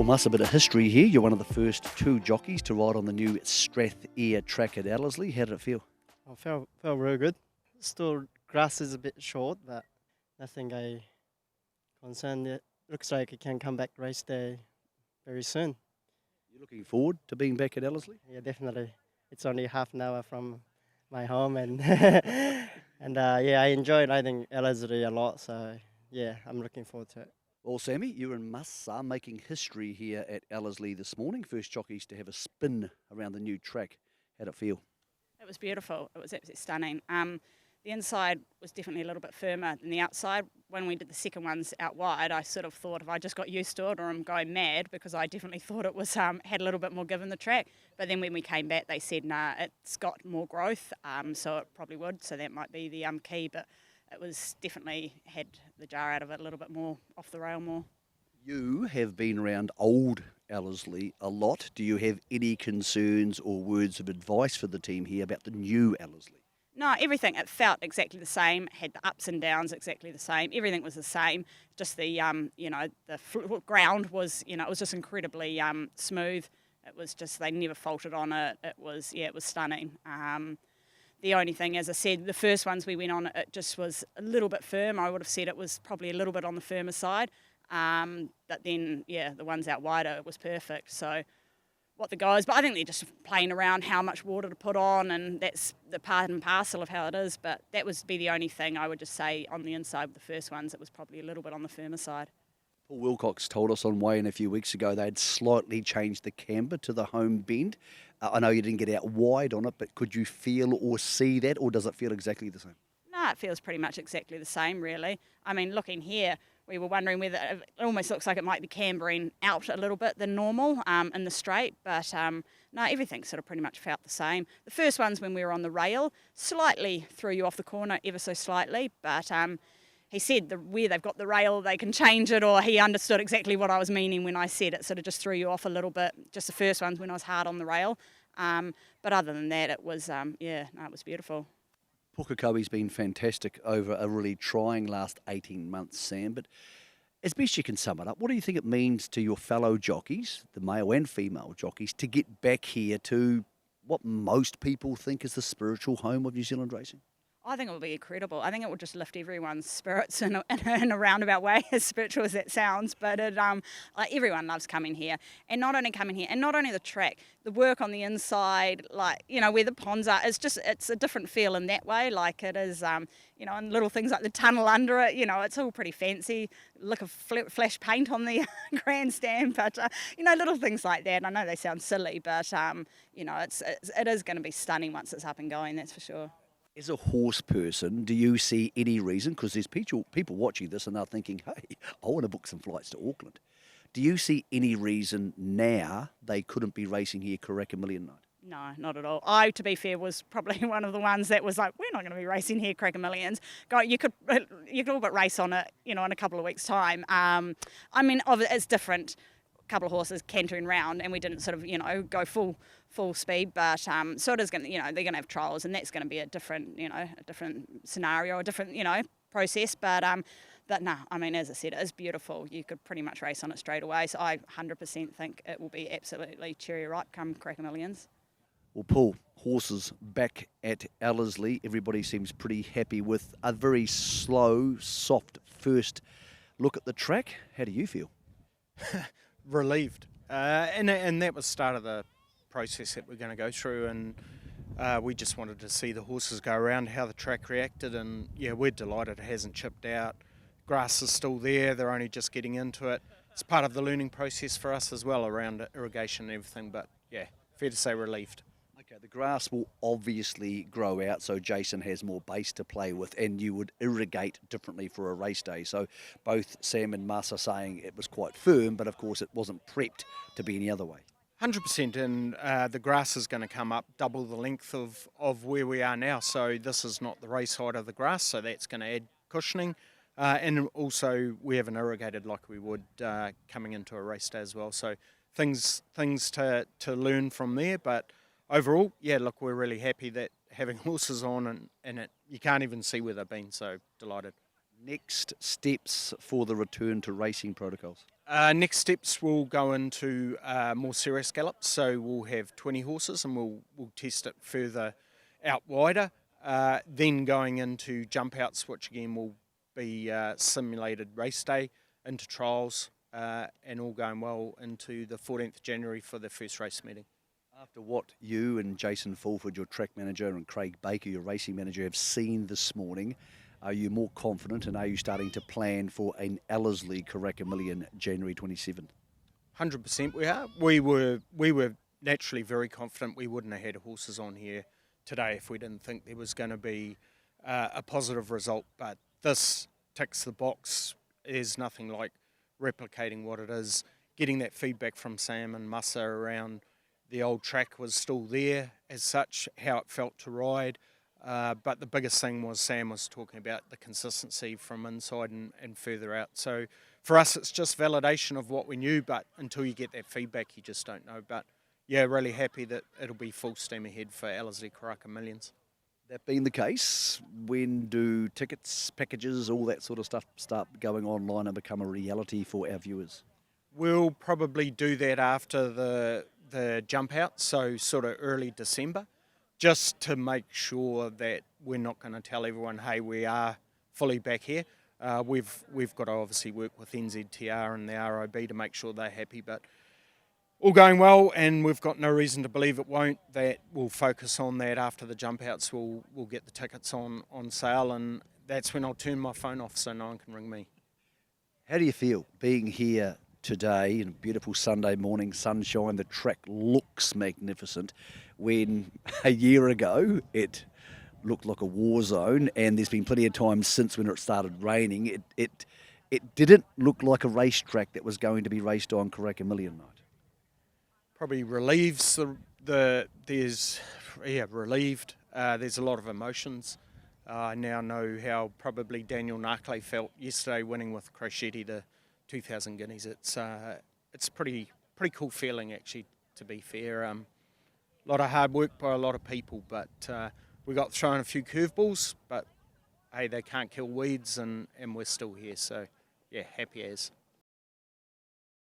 Well, Muss, a bit of history here. You're one of the first two jockeys to ride on the new Strath-Ayr track at Ellerslie. How did it feel? I felt real good. Still, grass is a bit short, but nothing I concerned. It looks like it can come back race day very soon. You're looking forward to being back at Ellerslie? Yeah, definitely. It's only half an hour from my home, and yeah, I enjoy riding Ellerslie a lot. So yeah, I'm looking forward to it. Well, Sammy, you and Muss are making history here at Ellerslie this morning. First jockeys to have a spin around the new track. How'd it feel? It was beautiful. It was absolutely stunning. The inside was definitely a little bit firmer than the outside. When we did the second ones out wide, I sort of thought if I just got used to it or I'm going mad, because I definitely thought it was had a little bit more give in the track. But then when we came back, they said, nah, it's got more growth, so it probably would. So that might be the key. But it was definitely had the jar out of it a little bit more, off the rail more. You have been around old Ellerslie a lot. Do you have any concerns or words of advice for the team here about the new Ellerslie? No, everything. It felt exactly the same. Had the ups and downs exactly the same. Everything was the same. Just the the ground was it was just incredibly smooth. It was just they never faltered on it. It was stunning. The only thing, as I said, the first ones we went on, it just was a little bit firm. I would have said it was probably a little bit on the firmer side. But then, the ones out wider, it was perfect. So what the guys, but I think they're just playing around how much water to put on, and that's the part and parcel of how it is. But that would be the only thing I would just say on the inside of the first ones, it was probably a little bit on the firmer side. Paul Wilcox told us on weigh-in a few weeks ago they'd slightly changed the camber to the home bend. I know you didn't get out wide on it, but could you feel or see that, or does it feel exactly the same? No, it feels pretty much exactly the same, really. I mean, looking here, we were wondering whether it almost looks like it might be cambering out a little bit than normal in the straight, but no, everything sort of pretty much felt the same. The first ones when we were on the rail slightly threw you off the corner ever so slightly, but he said where they've got the rail they can change it, or he understood exactly what I was meaning when I said it, sort of just threw you off a little bit, just the first ones when I was hard on the rail. But other than that, it was, it was beautiful. Pukekohe's been fantastic over a really trying last 18 months, Sam, but as best you can sum it up, what do you think it means to your fellow jockeys, the male and female jockeys, to get back here to what most people think is the spiritual home of New Zealand racing? I think it will be incredible. I think it will just lift everyone's spirits in a roundabout way, as spiritual as that sounds. But everyone loves coming here, and not only coming here, and not only the track, the work on the inside, where the ponds are. It's a different feel in that way. Like it is, and little things like the tunnel under it. It's all pretty fancy. Look of flash paint on the grandstand, but little things like that. I know they sound silly, but it is going to be stunning once it's up and going. That's for sure. As a horse person, do you see any reason, because there's people watching this and they're thinking, hey, I want to book some flights to Auckland. Do you see any reason now they couldn't be racing here Karaka Million Night? No, not at all. I, to be fair, was probably one of the ones that was like, we're not going to be racing here Karaka Millions. You could all but race on it, in a couple of weeks' time. It's different. Couple of horses cantering round, and we didn't sort of go full speed, but so it is going to, they're going to have trials, and that's going to be a different scenario, a different process, but no, as I said, it is beautiful. You could pretty much race on it straight away, so I 100% think it will be absolutely cherry ripe come Karaka Millions. Well, Paul, horses back at Ellerslie, everybody seems pretty happy with a very slow, soft first look at the track. How do you feel? Relieved, and that was the start of the process that we're going to go through, and we just wanted to see the horses go around, how the track reacted, and we're delighted it hasn't chipped out. Grass is still there, they're only just getting into it. It's part of the learning process for us as well around irrigation and everything, but fair to say relieved. Okay, the grass will obviously grow out, so Jason has more base to play with, and you would irrigate differently for a race day. So both Sam and Muss are saying it was quite firm, but of course it wasn't prepped to be any other way. 100%, and the grass is going to come up double the length of where we are now, so this is not the race height of the grass, so that's going to add cushioning. And also we haven't irrigated like we would coming into a race day as well, so things to learn from there, but overall, we're really happy that having horses on and it, you can't even see where they've been, so delighted. Next steps for the return to racing protocols? Next steps will go into more serious gallops, so we'll have 20 horses and we'll test it further out wider. Then going into jump outs, which again will be simulated race day, into trials, and all going well into the 14th January for the first race meeting. After what you and Jason Fulford, your track manager, and Craig Baker, your racing manager, have seen this morning, are you more confident, and are you starting to plan for an Ellerslie Karaka Million January 27? 100% we are. We were naturally very confident we wouldn't have had horses on here today if we didn't think there was going to be a positive result. But this ticks the box. There's nothing like replicating what it is. Getting that feedback from Sam and Musa around the old track was still there as such, how it felt to ride. But the biggest thing was Sam was talking about the consistency from inside and further out. So for us, it's just validation of what we knew, but until you get that feedback, you just don't know. But yeah, really happy that it'll be full steam ahead for Ellerslie Karaka Millions. That being the case, when do tickets, packages, all that sort of stuff start going online and become a reality for our viewers? We'll probably do that after the jump out, so sort of early December, just to make sure that we're not going to tell everyone, hey, we are fully back here. We've got to obviously work with NZTR and the ROB to make sure they're happy, but all going well, and we've got no reason to believe it won't. That we'll focus on that after the jump outs. We'll get the tickets on sale, and that's when I'll turn my phone off so no one can ring me. How do you feel being here today in a beautiful Sunday morning, sunshine? The track looks magnificent, when a year ago it looked like a war zone, and there's been plenty of times since when it started raining. It didn't look like a racetrack that was going to be raced on Karaka Million night. Probably relieves relieved. There's a lot of emotions. I now know how probably Daniel Narkley felt yesterday winning with Crocetti the 2,000 guineas. It's pretty cool feeling, actually, to be fair. A lot of hard work by a lot of people, but we got thrown a few curveballs, but hey, they can't kill weeds, and we're still here, so yeah, happy as.